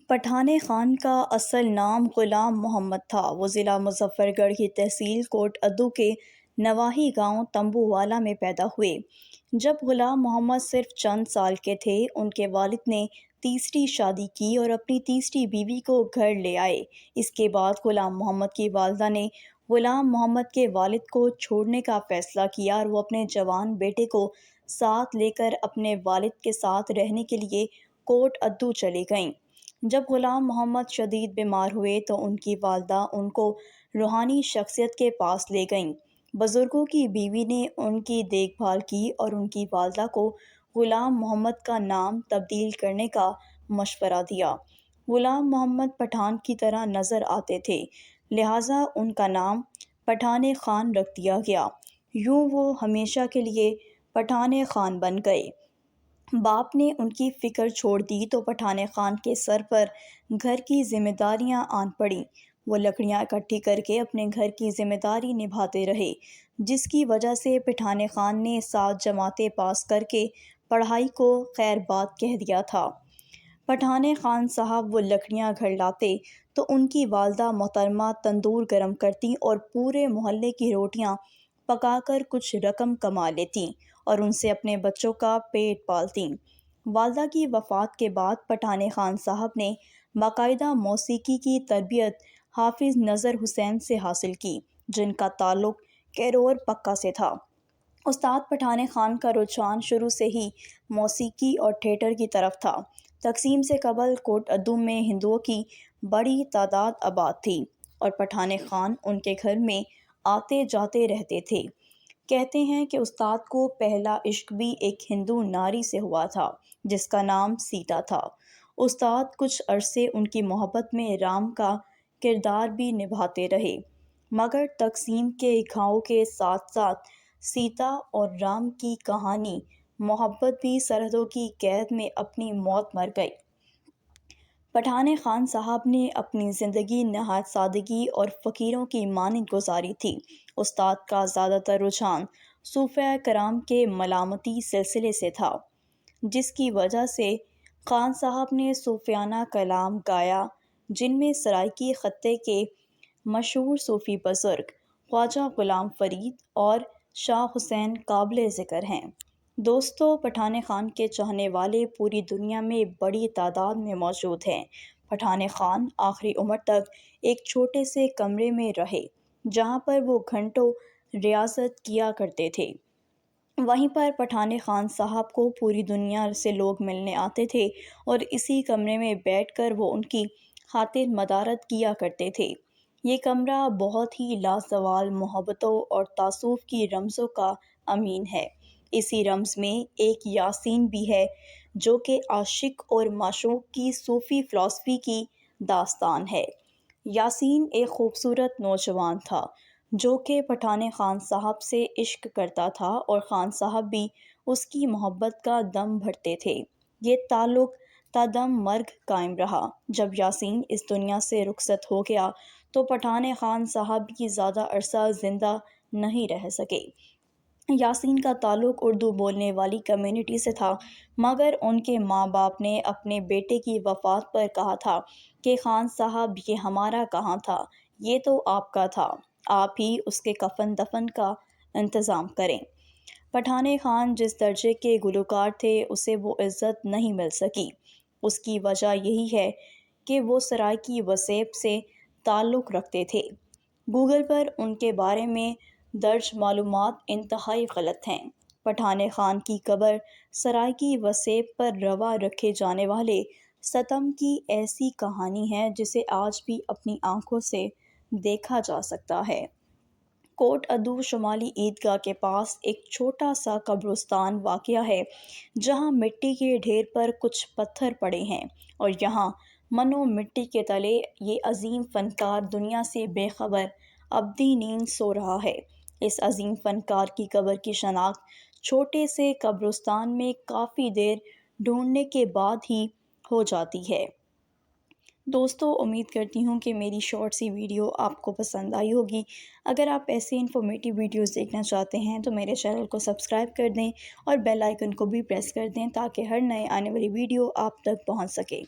پٹھان خان کا اصل نام غلام محمد تھا۔ وہ ضلع مظفر گڑھ کی تحصیل کوٹ ادو کے نواحی گاؤں تمبو والا میں پیدا ہوئے۔ جب غلام محمد صرف چند سال کے تھے، ان کے والد نے تیسری شادی کی اور اپنی تیسری بیوی کو گھر لے آئے۔ اس کے بعد غلام محمد کی والدہ نے غلام محمد کے والد کو چھوڑنے کا فیصلہ کیا اور وہ اپنے جوان بیٹے کو ساتھ لے کر اپنے والد کے ساتھ رہنے کے لیے کوٹ ادو چلی گئیں۔ جب غلام محمد شدید بیمار ہوئے تو ان کی والدہ ان کو روحانی شخصیت کے پاس لے گئیں۔ بزرگوں کی بیوی نے ان کی دیکھ بھال کی اور ان کی والدہ کو غلام محمد کا نام تبدیل کرنے کا مشورہ دیا۔ غلام محمد پٹھان کی طرح نظر آتے تھے، لہٰذا ان کا نام پٹھان خان رکھ دیا گیا۔ یوں وہ ہمیشہ کے لیے پٹھان خان بن گئے۔ باپ نے ان کی فکر چھوڑ دی تو پٹھان خان کے سر پر گھر کی ذمہ داریاں آن پڑیں۔ وہ لکڑیاں اکٹھی کر کے اپنے گھر کی ذمہ داری نبھاتے رہے، جس کی وجہ سے پٹھان خان نے 7 جماعتیں پاس کر کے پڑھائی کو خیر بات کہہ دیا تھا۔ پٹھان خان صاحب وہ لکڑیاں گھر لاتے تو ان کی والدہ محترمہ تندور گرم کرتیں اور پورے محلے کی روٹیاں پکا کر کچھ رقم کما لیتیں اور ان سے اپنے بچوں کا پیٹ پالتیں۔ والدہ کی وفات کے بعد پٹھان خان صاحب نے باقاعدہ موسیقی کی تربیت حافظ نذر حسین سے حاصل کی، جن کا تعلق کیرور پکا سے تھا۔ استاد پٹھان خان کا رجحان شروع سے ہی موسیقی اور تھیٹر کی طرف تھا۔ تقسیم سے قبل کوٹ ادو میں ہندوؤں کی بڑی تعداد آباد تھی اور پٹھان خان ان کے گھر میں آتے جاتے رہتے تھے۔ کہتے ہیں کہ استاد کو پہلا عشق بھی ایک ہندو ناری سے ہوا تھا جس کا نام سیتا تھا۔ استاد کچھ عرصے ان کی محبت میں رام کا کردار بھی نبھاتے رہے، مگر تقسیم کے گھاؤں کے ساتھ ساتھ سیتا اور رام کی کہانی محبت بھی سرحدوں کی قید میں اپنی موت مر گئی۔ پٹھان خان صاحب نے اپنی زندگی نہایت سادگی اور فقیروں کی مانند گزاری تھی۔ استاد کا زیادہ تر رجحان صوفیاء کرام کے ملامتی سلسلے سے تھا، جس کی وجہ سے خان صاحب نے صوفیانہ کلام گایا، جن میں سرائیکی خطے کے مشہور صوفی بزرگ خواجہ غلام فرید اور شاہ حسین قابل ذکر ہیں۔ دوستو، پٹھان خان کے چاہنے والے پوری دنیا میں بڑی تعداد میں موجود ہیں۔ پٹھان خان آخری عمر تک ایک چھوٹے سے کمرے میں رہے، جہاں پر وہ گھنٹوں ریاضت کیا کرتے تھے۔ وہیں پر پٹھان خان صاحب کو پوری دنیا سے لوگ ملنے آتے تھے اور اسی کمرے میں بیٹھ کر وہ ان کی خاطر مدارت کیا کرتے تھے۔ یہ کمرہ بہت ہی لازوال محبتوں اور تعصب کی رمزوں کا امین ہے۔ اسی رمز میں ایک یاسین بھی ہے، جو کہ عاشق اور معشوق کی صوفی فلسفی کی داستان ہے۔ یاسین ایک خوبصورت نوجوان تھا جو کہ پٹھان خان صاحب سے عشق کرتا تھا اور خان صاحب بھی اس کی محبت کا دم بھرتے تھے۔ یہ تعلق تا دم مرگ قائم رہا۔ جب یاسین اس دنیا سے رخصت ہو گیا تو پٹھان خان صاحب بھی زیادہ عرصہ زندہ نہیں رہ سکے۔ یاسین کا تعلق اردو بولنے والی کمیونٹی سے تھا، مگر ان کے ماں باپ نے اپنے بیٹے کی وفات پر کہا تھا کہ خان صاحب یہ ہمارا کہاں تھا، یہ تو آپ کا تھا، آپ ہی اس کے کفن دفن کا انتظام کریں۔ پٹھان خان جس درجے کے گلوکار تھے اسے وہ عزت نہیں مل سکی۔ اس کی وجہ یہی ہے کہ وہ سرائیکی وسیب سے تعلق رکھتے تھے۔ گوگل پر ان کے بارے میں درج معلومات انتہائی غلط ہیں۔ پٹھان خان کی قبر سرائیکی وسیب پر روا رکھے جانے والے ستم کی ایسی کہانی ہے جسے آج بھی اپنی آنکھوں سے دیکھا جا سکتا ہے۔ کوٹ ادو شمالی عیدگاہ کے پاس ایک چھوٹا سا قبرستان واقع ہے، جہاں مٹی کے ڈھیر پر کچھ پتھر پڑے ہیں اور یہاں منو مٹی کے تلے یہ عظیم فنکار دنیا سے بے خبر ابدی نیند سو رہا ہے۔ اس عظیم فنکار کی قبر کی شناخت چھوٹے سے قبرستان میں کافی دیر ڈھونڈنے کے بعد ہی ہو جاتی ہے۔ دوستو، امید کرتی ہوں کہ میری شارٹ سی ویڈیو آپ کو پسند آئی ہوگی۔ اگر آپ ایسے انفارمیٹیو ویڈیوز دیکھنا چاہتے ہیں تو میرے چینل کو سبسکرائب کر دیں اور بیل آئیکن کو بھی پریس کر دیں تاکہ ہر نئے آنے والی ویڈیو آپ تک پہنچ سکے۔